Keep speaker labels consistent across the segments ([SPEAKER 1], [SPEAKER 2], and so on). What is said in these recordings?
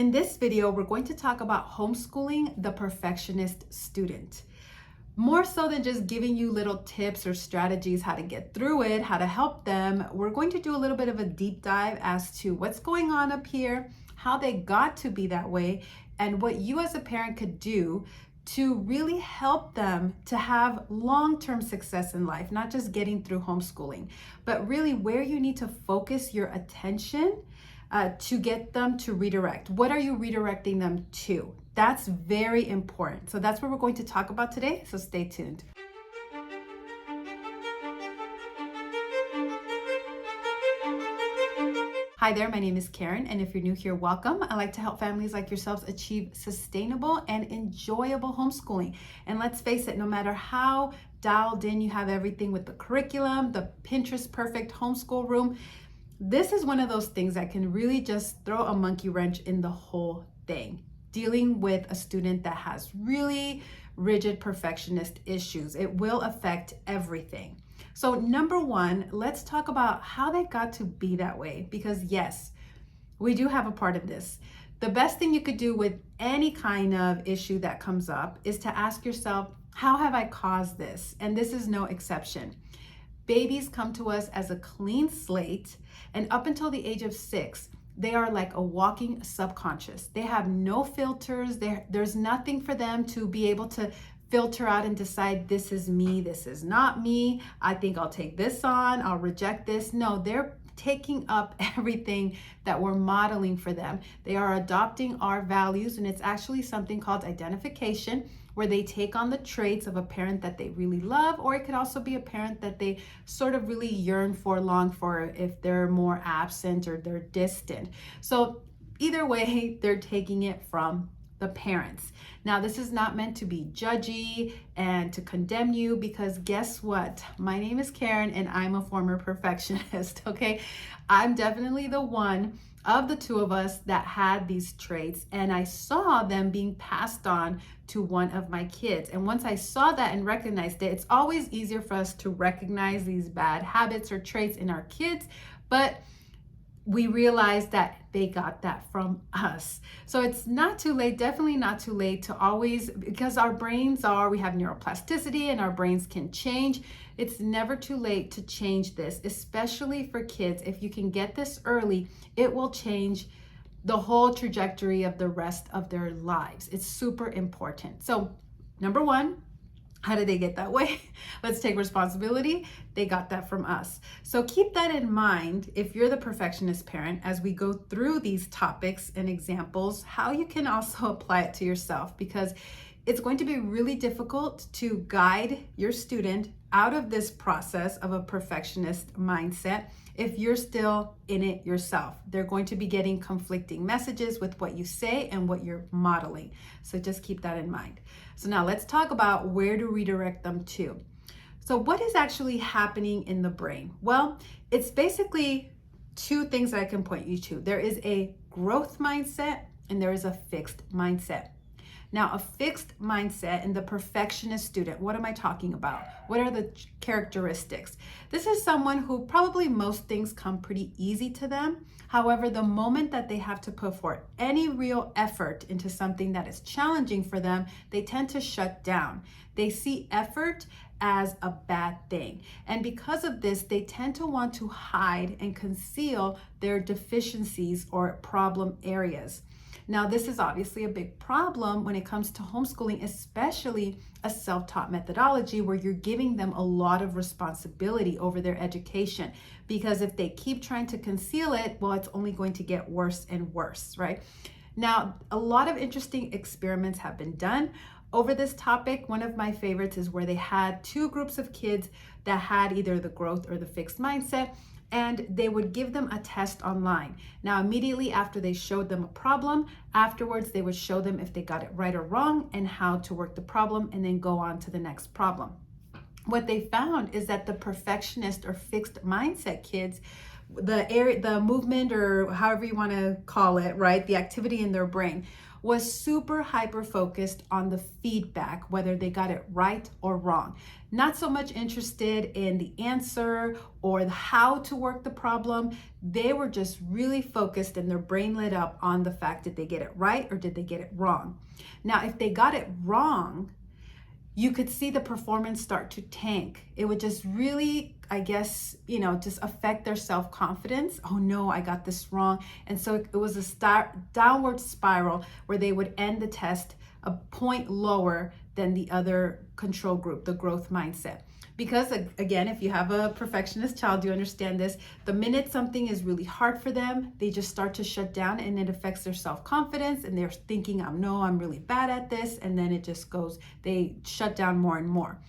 [SPEAKER 1] In this video, we're going to talk about homeschooling the perfectionist student. More so than just giving you little tips or strategies how to get through it, how to help them, we're going to do a little bit of a deep dive as to what's going on up here, how they got to be that way, and what you as a parent could do to really help them to have long-term success in life, not just getting through homeschooling, but really where you need to focus your attention to get them to redirect. What are you redirecting them to? That's very important. So that's what we're going to talk about today. So stay tuned. Hi there, my name is Karen, and if you're new here, welcome. I like to help families like yourselves achieve sustainable and enjoyable homeschooling. And let's face it, no matter how dialed in you have everything with the curriculum, the Pinterest perfect homeschool room, this is one of those things that can really just throw a monkey wrench in the whole thing. Dealing with a student that has really rigid perfectionist issues, it will affect everything. So number one, let's talk about how they got to be that way, because yes, we do have a part of this. The best thing you could do with any kind of issue that comes up is to ask yourself, how have I caused this? And this is no exception. Babies come to us as a clean slate, and up until the age of 6, they are like a walking subconscious. They have no filters. There's nothing for them to be able to filter out and decide, this is me, this is not me. I think I'll take this on, I'll reject this. No, they're taking up everything that we're modeling for them. They are adopting our values, and it's actually something called identification, where they take on the traits of a parent that they really love, or it could also be a parent that they sort of really yearn for, long for, if they're more absent or they're distant. So either way, they're taking it from the parents. Now, this is not meant to be judgy and to condemn you, because guess what? My name is Karen and I'm a former perfectionist, okay? I'm definitely the one of the two of us that had these traits, and I saw them being passed on to one of my kids. And once I saw that and recognized it, it's always easier for us to recognize these bad habits or traits in our kids, but we realized that they got that from us. So it's not too late, definitely not too late to always, because our brains we have neuroplasticity and our brains can change. It's never too late to change this, especially for kids. If you can get this early, it will change the whole trajectory of the rest of their lives. It's super important. So number one, how did they get that way? Let's take responsibility. They got that from us. So keep that in mind if you're the perfectionist parent as we go through these topics and examples, how you can also apply it to yourself, because it's going to be really difficult to guide your student out of this process of a perfectionist mindset if you're still in it yourself. They're going to be getting conflicting messages with what you say and what you're modeling. So just keep that in mind. So now let's talk about where to redirect them to. So what is actually happening in the brain? Well, it's basically two things that I can point you to. There is a growth mindset and there is a fixed mindset. Now, a fixed mindset in the perfectionist student, what am I talking about? What are the characteristics? This is someone who probably most things come pretty easy to them. However, the moment that they have to put forth any real effort into something that is challenging for them, they tend to shut down. They see effort as a bad thing. And because of this, they tend to want to hide and conceal their deficiencies or problem areas. Now, this is obviously a big problem when it comes to homeschooling, especially a self-taught methodology where you're giving them a lot of responsibility over their education. Because if they keep trying to conceal it, well, it's only going to get worse and worse, right? Now, a lot of interesting experiments have been done over this topic. One of my favorites is where they had two groups of kids that had either the growth or the fixed mindset, and they would give them a test online. Now, immediately after they showed them a problem, afterwards they would show them if they got it right or wrong and how to work the problem, and then go on to the next problem. What they found is that the perfectionist or fixed mindset kids the movement, or however you want to call it, right? The activity in their brain was super hyper focused on the feedback, whether they got it right or wrong. Not so much interested in the answer or how to work the problem. They were just really focused, and their brain lit up on the fact, did they get it right or did they get it wrong? Now, if they got it wrong, you could see the performance start to tank. It would just really, I guess, just affect their self-confidence. Oh no, I got this wrong. And so it was a downward spiral where they would end the test a point lower than the other control group, the growth mindset. Because again, if you have a perfectionist child, you understand this. The minute something is really hard for them, they just start to shut down, and it affects their self-confidence, and they're thinking, I'm really bad at this. And then it just goes, they shut down more and more.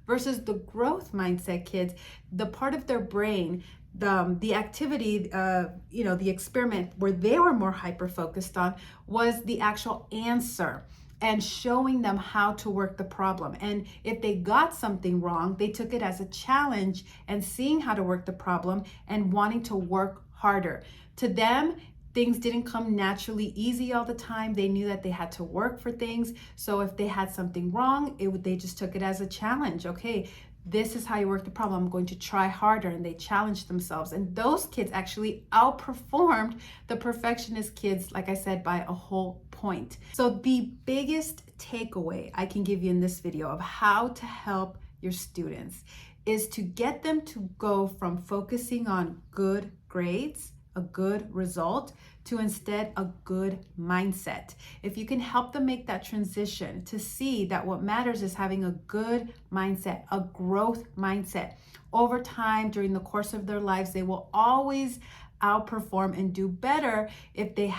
[SPEAKER 1] Versus the growth mindset kids, the part of their brain, the activity, the experiment where they were more hyper focused on was the actual answer and showing them how to work the problem. And if they got something wrong, they took it as a challenge and seeing how to work the problem and wanting to work harder. To them, things didn't come naturally easy all the time. They knew that they had to work for things. So if they had something wrong, they just took it as a challenge. Okay, this is how you work the problem. I'm going to try harder. And they challenged themselves. And those kids actually outperformed the perfectionist kids, like I said, by a whole point. So the biggest takeaway I can give you in this video of how to help your students is to get them to go from focusing on good grades, a good result, to instead a good mindset. If you can help them make that transition to see that what matters is having a good mindset, a growth mindset. Over time, during the course of their lives, they will always outperform and do better if they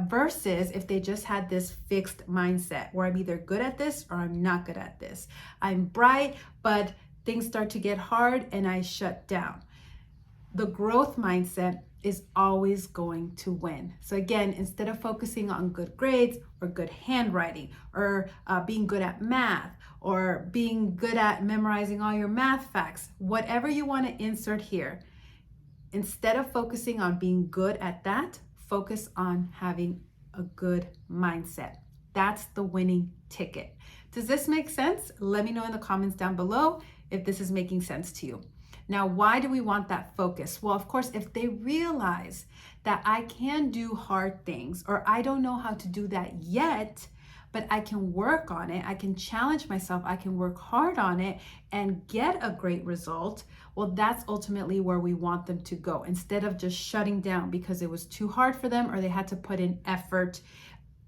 [SPEAKER 1] versus if they just had this fixed mindset where I'm either good at this or I'm not good at this. I'm bright, but things start to get hard and I shut down. The growth mindset is always going to win. So again, instead of focusing on good grades or good handwriting or being good at math or being good at memorizing all your math facts, whatever you want to insert here, instead of focusing on being good at that, focus on having a good mindset. That's the winning ticket. Does this make sense? Let me know in the comments down below if this is making sense to you. Now, why do we want that focus? Well, of course, if they realize that I can do hard things, or I don't know how to do that yet, but I can work on it, I can challenge myself, I can work hard on it and get a great result, well, that's ultimately where we want them to go, instead of just shutting down because it was too hard for them or they had to put in effort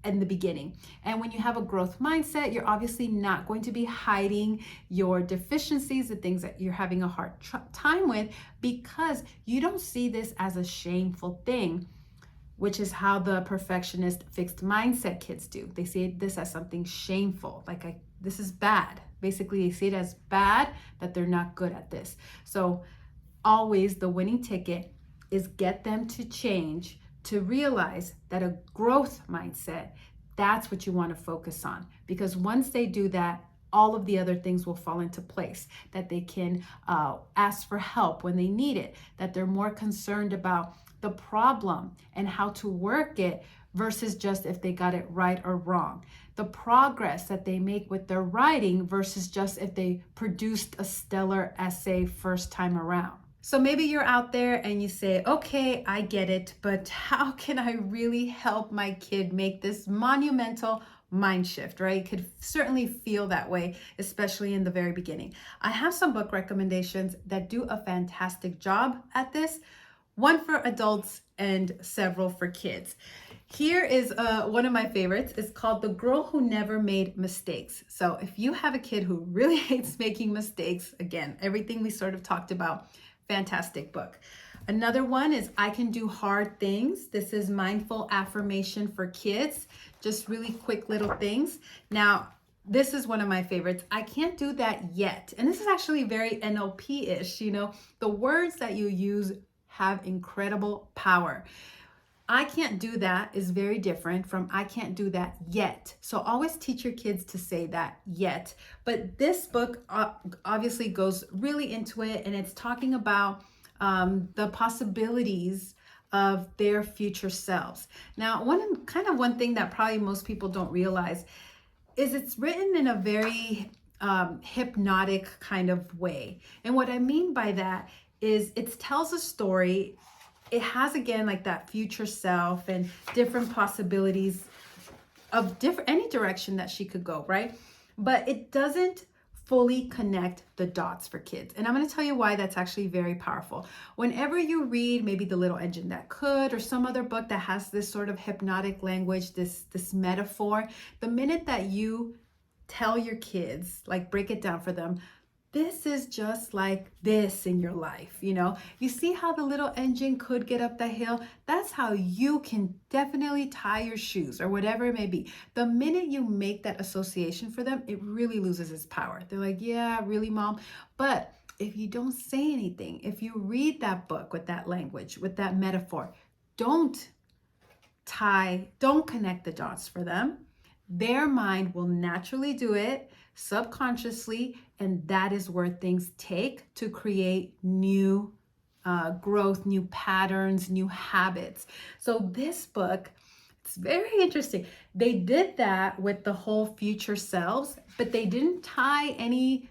[SPEAKER 1] in the beginning. And when you have a growth mindset, you're obviously not going to be hiding your deficiencies, the things that you're having a hard time with, because you don't see this as a shameful thing, which is how the perfectionist fixed mindset kids do. They see this as something shameful, like this is bad. Basically, they see it as bad that they're not good at this. So always the winning ticket is get them to change, to realize that a growth mindset, that's what you want to focus on. Because once they do that, all of the other things will fall into place, that they can ask for help when they need it, that they're more concerned about the problem and how to work it versus just if they got it right or wrong. The progress that they make with their writing versus just if they produced a stellar essay first time around. So maybe you're out there and you say, okay, I get it, but how can I really help my kid make this monumental mind shift, right? Could certainly feel that way, especially in the very beginning. I have some book recommendations that do a fantastic job at this, one for adults and several for kids. Here is one of my favorites. It's called The Girl Who Never Made Mistakes. So if you have a kid who really hates making mistakes, again, everything we sort of talked about, fantastic book. Another one is I Can Do Hard Things. This is mindful affirmation for kids, just really quick little things. Now, this is one of my favorites. I can't do that yet. And this is actually very NLP-ish, the words that you use have incredible power. I can't do that is very different from I can't do that yet. So always teach your kids to say that yet. But this book obviously goes really into it, and it's talking about the possibilities of their future selves. Now, one thing that probably most people don't realize is it's written in a very hypnotic kind of way. And what I mean by that is it tells a story. It has, again, like that future self and different possibilities of any direction that she could go, right? But it doesn't fully connect the dots for kids. And I'm going to tell you why that's actually very powerful. Whenever you read maybe The Little Engine That Could or some other book that has this sort of hypnotic language, this metaphor, the minute that you tell your kids, like break it down for them, this is just like this in your life, you see how the little engine could get up the hill? That's how you can definitely tie your shoes or whatever it may be. The minute you make that association for them, it really loses its power. They're like, yeah, really, Mom? But if you don't say anything, if you read that book with that language, with that metaphor, don't connect the dots for them. Their mind will naturally do it subconsciously, and that is where things take to create new growth, new patterns, new habits. So this book, it's very interesting. They did that with the whole future selves, but they didn't tie any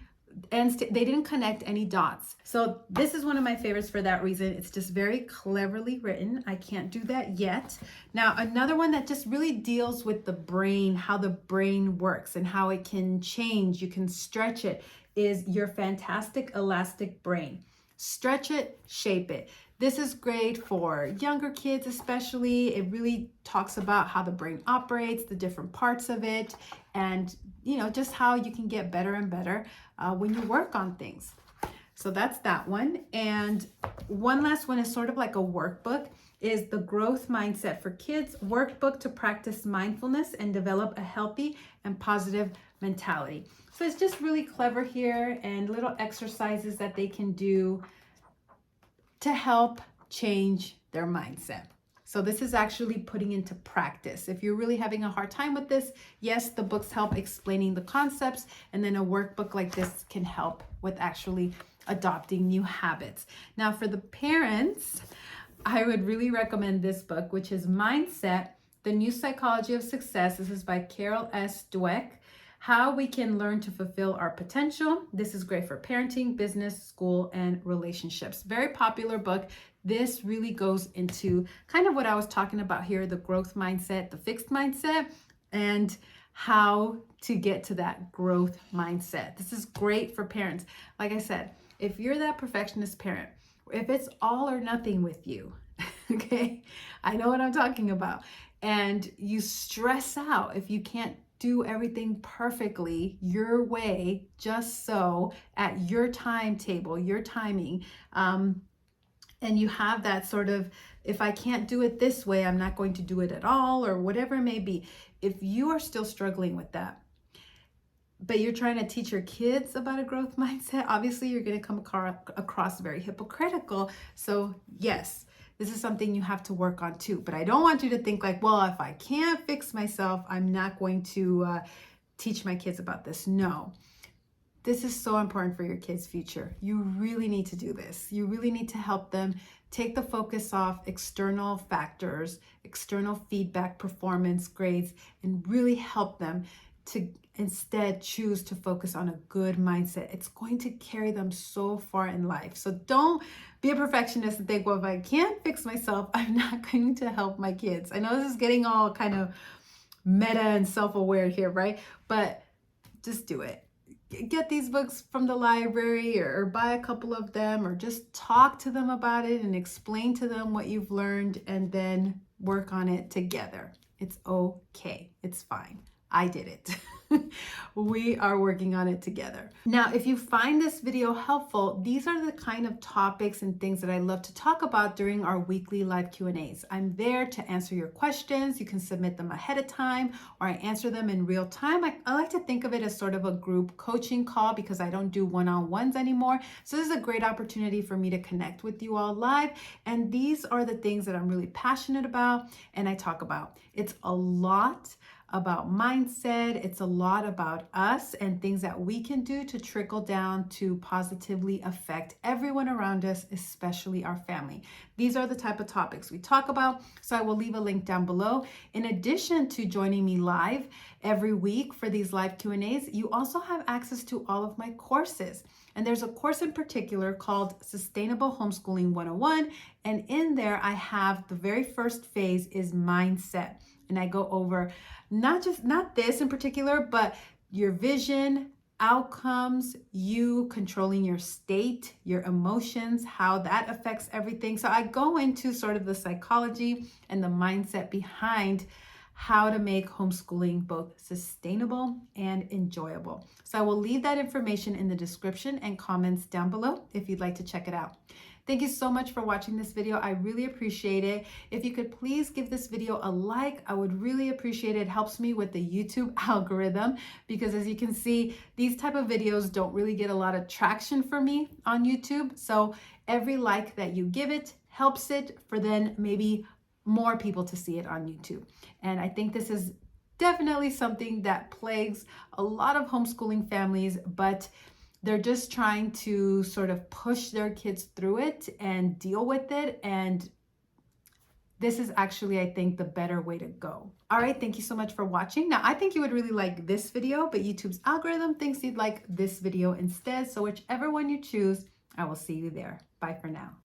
[SPEAKER 1] they didn't connect any dots. So this is one of my favorites for that reason. It's just very cleverly written. I can't do that yet. Now, another one that just really deals with the brain, how the brain works and how it can change, you can stretch it, is Your Fantastic Elastic Brain. Stretch it, shape it. This is great for younger kids especially. It really talks about how the brain operates, the different parts of it, and just how you can get better and better when you work on things. So that's that one. And one last one is sort of like a workbook, is The Growth Mindset for Kids Workbook to Practice Mindfulness and Develop a Healthy and Positive Mentality. So it's just really clever here, and little exercises that they can do to help change their mindset. So this is actually putting into practice. If you're really having a hard time with this, yes, the books help explaining the concepts, and then a workbook like this can help with actually adopting new habits. Now, for the parents, I would really recommend this book, which is Mindset, The New Psychology of Success. This is by Carol S. Dweck. How we can learn to fulfill our potential. This is great for parenting, business, school, and relationships. Very popular book. This really goes into kind of what I was talking about here, the growth mindset, the fixed mindset, and how to get to that growth mindset. This is great for parents. Like I said, if you're that perfectionist parent, if it's all or nothing with you, okay, I know what I'm talking about, and you stress out if you can't do everything perfectly your way, just so at your timetable, your timing, and you have that sort of, if I can't do it this way, I'm not going to do it at all, or whatever it may be. If you are still struggling with that, but you're trying to teach your kids about a growth mindset, obviously you're going to come across very hypocritical. So yes, this is something you have to work on too. But I don't want you to think like, well, if I can't fix myself, I'm not going to teach my kids about this. No, this is so important for your kids' future. You really need to do this. You really need to help them take the focus off external factors, external feedback, performance, grades, and really help them to instead choose to focus on a good mindset. It's going to carry them so far in life. So don't be a perfectionist and think, well, if I can't fix myself, I'm not going to help my kids. I know this is getting all kind of meta and self-aware here, right? But just do it. Get these books from the library, or buy a couple of them, or just talk to them about it and explain to them what you've learned, and then work on it together. It's okay. It's fine. I did it. We are working on it together. Now, if you find this video helpful, these are the kind of topics and things that I love to talk about during our weekly live Q&As. I'm there to answer your questions. You can submit them ahead of time, or I answer them in real time. I like to think of it as sort of a group coaching call, because I don't do one-on-ones anymore. So this is a great opportunity for me to connect with you all live. And these are the things that I'm really passionate about and I talk about. It's a lot about mindset. It's a lot about us and things that we can do to trickle down to positively affect everyone around us, especially our family. These are the type of topics we talk about. So I will leave a link down below. In addition to joining me live every week for these live Q&As, you also have access to all of my courses. And there's a course in particular called Sustainable Homeschooling 101. And in there, I have the very first phase is mindset. And I go over not this in particular, but your vision, outcomes, you controlling your state, your emotions, how that affects everything. So I go into sort of the psychology and the mindset behind how to make homeschooling both sustainable and enjoyable. So I will leave that information in the description and comments down below if you'd like to check it out. Thank you so much for watching this video. I really appreciate it. If you could please give this video a like, I would really appreciate it. It helps me with the YouTube algorithm because as you can see, these type of videos don't really get a lot of traction for me on YouTube. So every like that you give it helps it for then maybe more people to see it on YouTube. And I think this is definitely something that plagues a lot of homeschooling families, but they're just trying to sort of push their kids through it and deal with it. And this is actually, I think, the better way to go. All right, thank you so much for watching. Now, I think you would really like this video, but YouTube's algorithm thinks you'd like this video instead. So whichever one you choose, I will see you there. Bye for now.